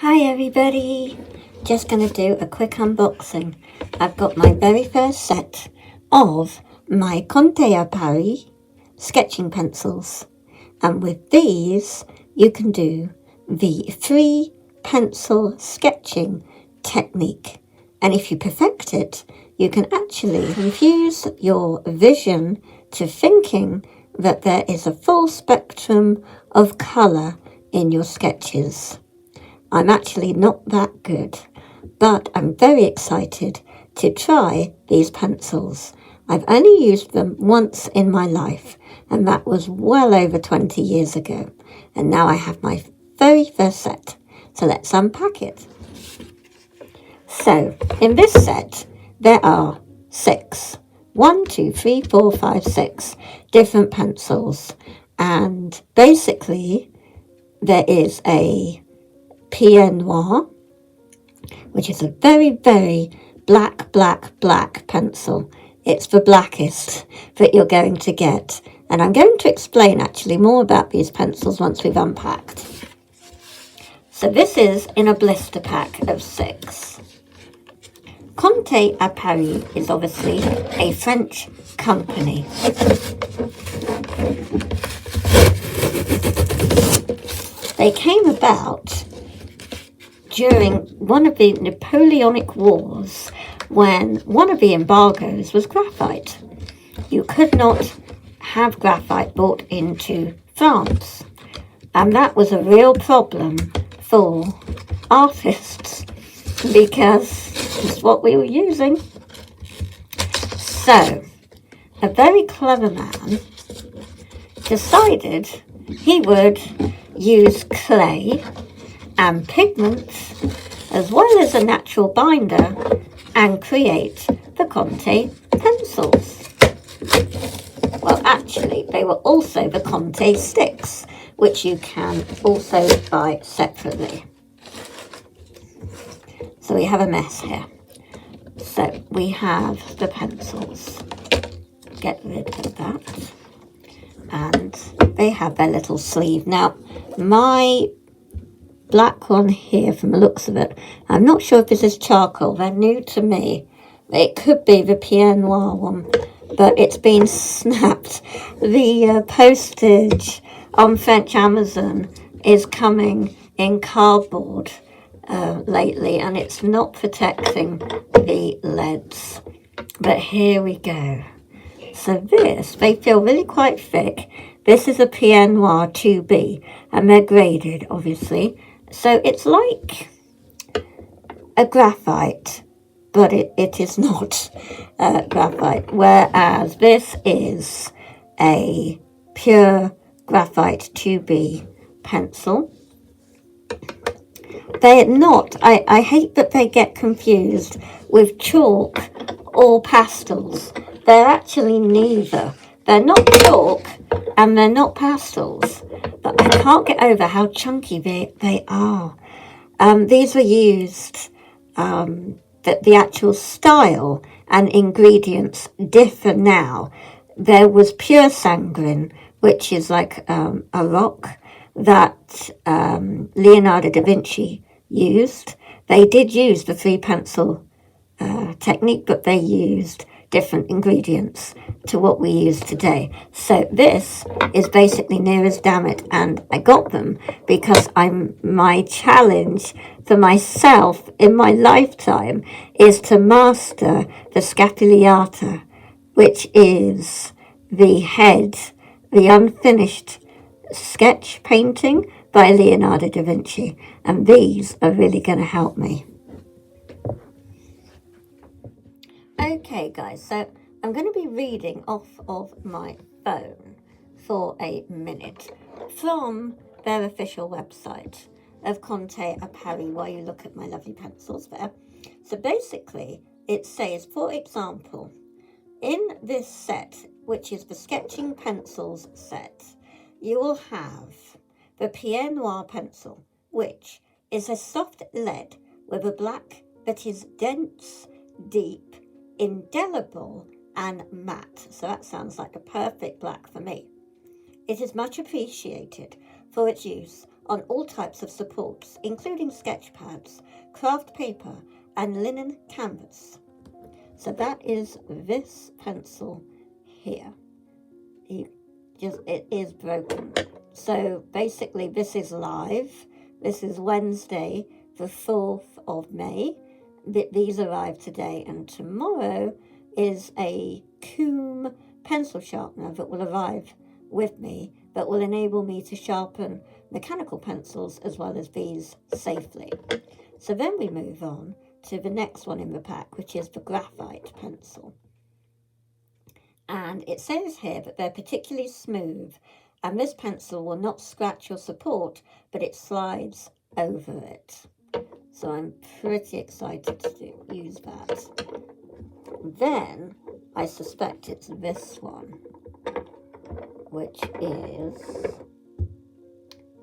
Hi everybody, just going to do a quick unboxing. I've got my very first set of my Conte sketching pencils, and with these you can do the free pencil sketching technique, and if you perfect it you can actually infuse your vision to thinking that there is a full spectrum of colour in your sketches. I'm actually not that good, but I'm very excited to try these pencils. I've only used them once in my life, and that was well over 20 years ago. And now I have my very first set. So let's unpack it. So in this set, there are 6 different pencils. And basically, there is a Pierre Noir, which is a very, very black pencil. It's the blackest that you're going to get. And I'm going to explain actually more about these pencils once we've unpacked. So this is in a blister pack of 6. Conte à Paris is obviously a French company. They came about during one of the Napoleonic Wars, when one of the embargoes was graphite. You could not have graphite brought into France, and that was a real problem for artists because it's what we were using. So a very clever man decided he would use clay and pigments, as well as a natural binder, and create the Conte pencils. Well, actually, they were also the Conte sticks, which you can also buy separately. So we have a mess here. So we have the pencils. Get rid of that. And they have their little sleeve. Now, my black one here, from the looks of it, I'm not sure if this is charcoal. They're new to me. It could be the Pierre Noir one, but it's been snapped. The postage on French Amazon is coming in cardboard lately, and it's not protecting the leads. But here we go. So this, they feel really quite thick. This is a Pierre Noir 2B, and they're graded, obviously. So it's like a graphite, but it is not graphite, whereas this is a pure graphite 2B pencil. They're not, I hate that they get confused with chalk or pastels. They're actually neither. They're not chalk and they're not pastels, but I can't get over how chunky they are. These were used, that the actual style and ingredients differ now. There was pure sanguine, which is like a rock that Leonardo da Vinci used. They did use the 3 pencil technique, but they used different ingredients to what we use today. So this is basically near as damn it, and I got them because my challenge for myself in my lifetime is to master the scapuliata, which is the head, the unfinished sketch painting by Leonardo da Vinci, and these are really going to help me. Okay guys, so I'm going to be reading off of my phone for a minute from their official website of Conte à Paris while you look at my lovely pencils there. So basically it says, for example, in this set, which is the sketching pencils set, you will have the Pierre Noir pencil, which is a soft lead with a black that is dense, deep, indelible and matte. So that sounds like a perfect black for me. It is much appreciated for its use on all types of supports, including sketch pads, craft paper, and linen canvas. So that is this pencil here. It is broken. So basically this is live. This is Wednesday, the 4th of May. These arrived today, and tomorrow is a Coom pencil sharpener that will arrive with me, that will enable me to sharpen mechanical pencils as well as these safely. So then we move on to the next one in the pack, which is the Graphite Pencil. And it says here that they're particularly smooth, and this pencil will not scratch your support, but it slides over it. So I'm pretty excited to use that. Then I suspect it's this one, which is,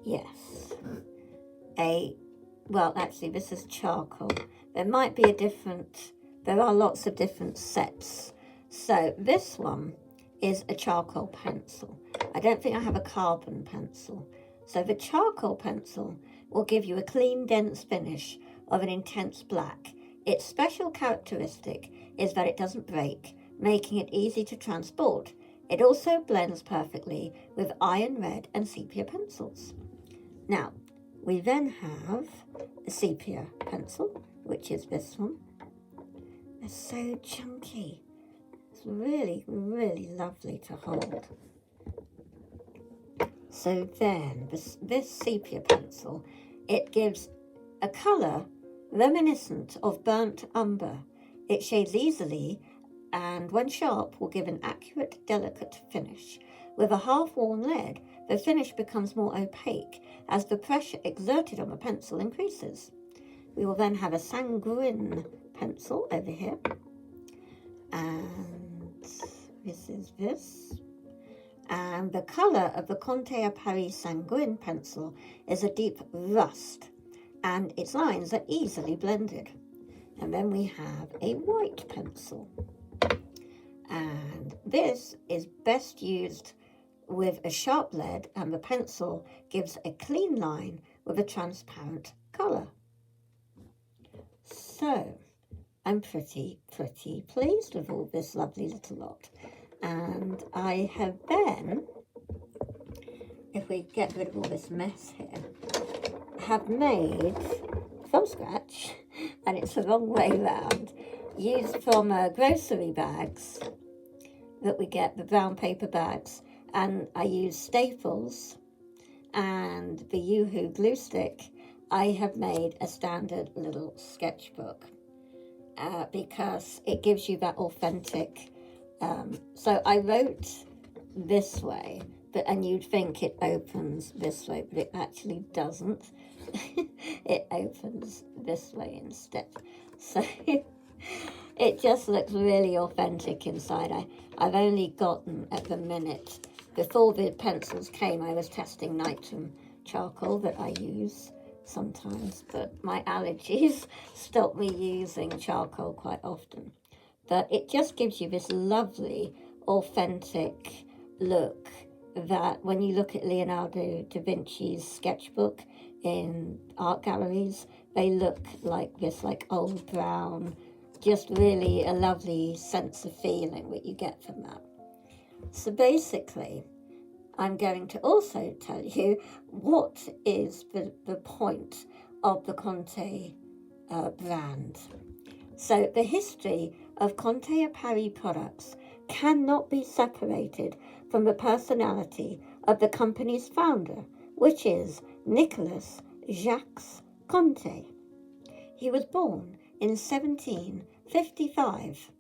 yes, well, actually this is charcoal. There might be there are lots of different sets. So this one is a charcoal pencil. I don't think I have a carbon pencil. So the charcoal pencil will give you a clean, dense finish of an intense black. Its special characteristic is that it doesn't break, making it easy to transport. It also blends perfectly with iron red and sepia pencils. Now, we then have a sepia pencil, which is this one. They're so chunky. It's really, really lovely to hold. So then, this sepia pencil, it gives a colour reminiscent of burnt umber. It shades easily, and when sharp will give an accurate, delicate finish. With a half-worn lead, the finish becomes more opaque as the pressure exerted on the pencil increases. We will then have a Sanguine Pencil over here, and this is this. And the colour of the Conte Paris Sanguine Pencil is a deep rust, and its lines are easily blended. And then we have a white pencil, and this is best used with a sharp lead, and the pencil gives a clean line with a transparent colour. So I'm pretty pleased with all this lovely little lot. And I have then, if we get rid of all this mess here, have made from scratch, and it's the wrong way round, used from grocery bags that we get, the brown paper bags, and I use staples and the Yoo-hoo glue stick. I have made a standard little sketchbook because it gives you that authentic. So I wrote this way, and you'd think it opens this way, but it actually doesn't. It opens this way instead. So it just looks really authentic inside. I've only gotten, at the minute, before the pencils came, I was testing nitrum charcoal that I use sometimes, but my allergies stop me using charcoal quite often. But it just gives you this lovely, authentic look that when you look at Leonardo da Vinci's sketchbook in art galleries, they look like this, like old brown, just really a lovely sense of feeling that you get from that. So basically, I'm going to also tell you what is the point of the Conte brand. So the history of Conte Paris products cannot be separated from the personality of the company's founder, which is Nicolas Jacques Conte. He was born in 1755.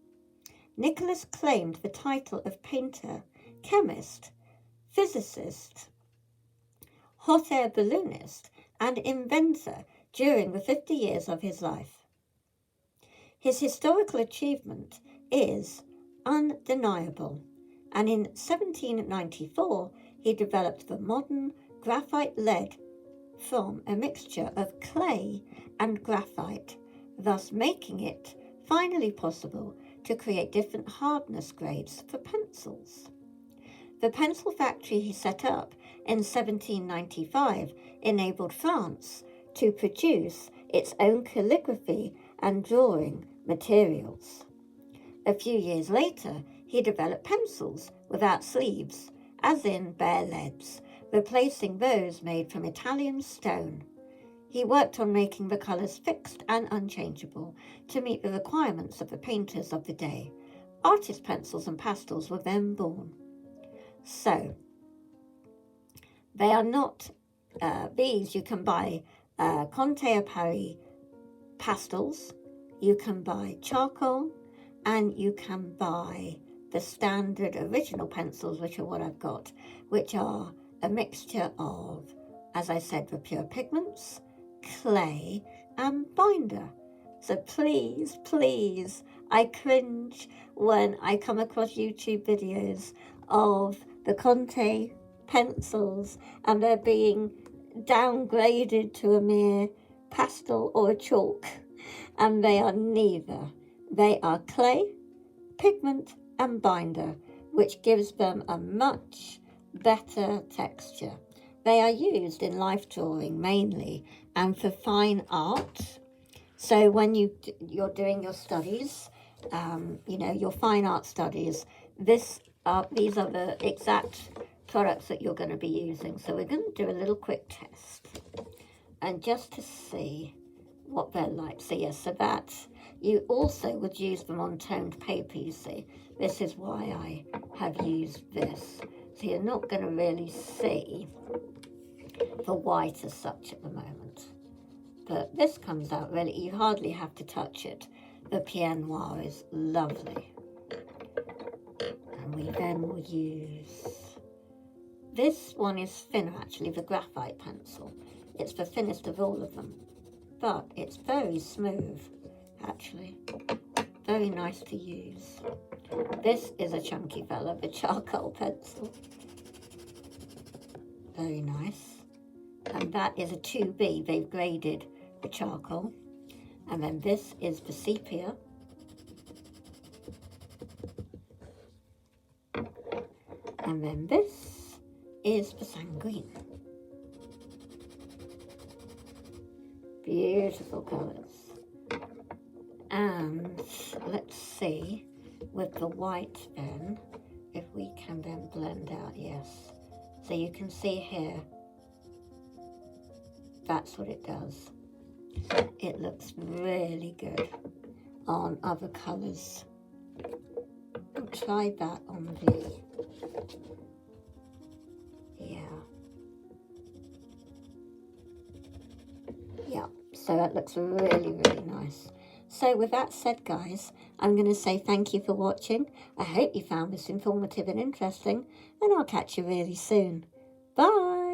Nicolas claimed the title of painter, chemist, physicist, hot air balloonist, and inventor during the 50 years of his life. His historical achievement is undeniable, and in 1794 he developed the modern graphite lead from a mixture of clay and graphite, thus making it finally possible to create different hardness grades for pencils. The pencil factory he set up in 1795 enabled France to produce its own calligraphy and drawing materials. A few years later, he developed pencils without sleeves, as in bare leads, replacing those made from Italian stone. He worked on making the colours fixed and unchangeable to meet the requirements of the painters of the day. Artist pencils and pastels were then born. So, they are not, these you can buy Conte Paris pastels, you can buy charcoal, and you can buy the standard original pencils, which are what I've got, which are a mixture of, as I said, the pure pigments, clay, and binder. So please, please, I cringe when I come across YouTube videos of the Conte pencils and they're being downgraded to a mere pastel or a chalk, and they are neither. They are clay, pigment, and binder, which gives them a much better texture. They are used in life drawing mainly and for fine art. So when you're doing your studies, your fine art studies, these are the exact products that you're going to be using. So we're going to do a little quick test, and just to see what they're like. So yes, so that you also would use them on toned paper, you see. This is why I have used this. So you're not going to really see the white as such at the moment. But this comes out really, you hardly have to touch it. The Pied Noir is lovely. And we then will use, this one is thinner actually, the Graphite Pencil. It's the thinnest of all of them. But it's very smooth, actually. Very nice to use. This is a chunky fella, the Charcoal Pencil. Very nice. And that is a 2B, they've graded the charcoal. And then this is the Sepia. And then this is the Sanguine. Beautiful colours. And let's see with the white then if we can then blend out. Yes, so you can see here, that's what it does. It looks really good on other colours. I'll try that on the, yeah, so that looks really, really nice. So with that said, guys, I'm going to say thank you for watching. I hope you found this informative and interesting, and I'll catch you really soon. Bye!